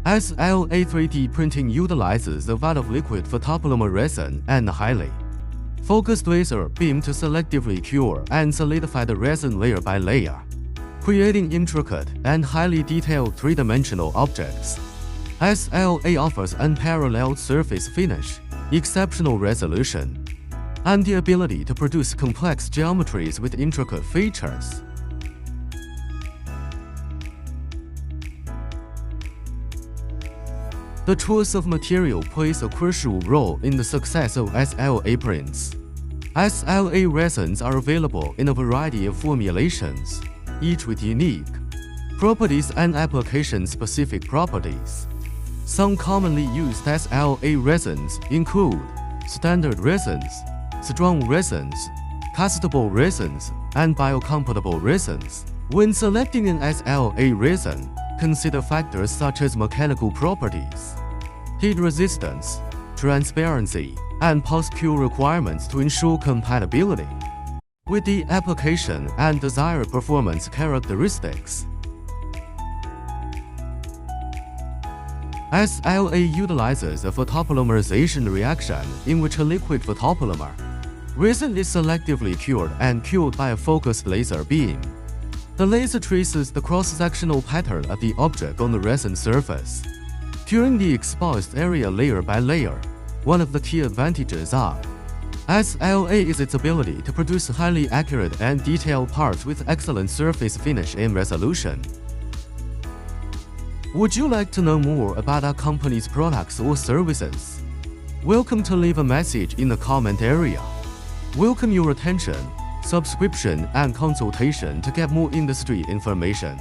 SLA 3D printing utilizes the vat of liquid photopolymer resin and highly focused laser beam to selectively cure and solidify the resin layer by layer, creating intricate and highly detailed three-dimensional objects. SLA offers unparalleled surface finish, exceptional resolution, and the ability to produce complex geometries with intricate features. The choice of material plays a crucial role in the success of SLA prints. SLA resins are available in a variety of formulations, each with unique properties and application-specific properties. Some commonly used SLA resins include standard resins, strong resins, castable resins, and biocompatible resins. When selecting an SLA resin, consider factors such as mechanical properties, heat resistance, transparency, and post-cure requirements to ensure compatibility with the application and desired performance characteristics. SLA utilizes a photopolymerization reaction in which a liquid photopolymer resin is selectively cured and killed by a focused laser beam. The laser traces the cross-sectional pattern of the object on the resin surface, curing the exposed area layer by layer. One of the key advantages of SLA is its ability to produce highly accurate and detailed parts with excellent surface finish and resolution. Would you like to know more about our company's products or services? Welcome to leave a message in the comment area. Welcome your attention, subscription, and consultation to get more industry information.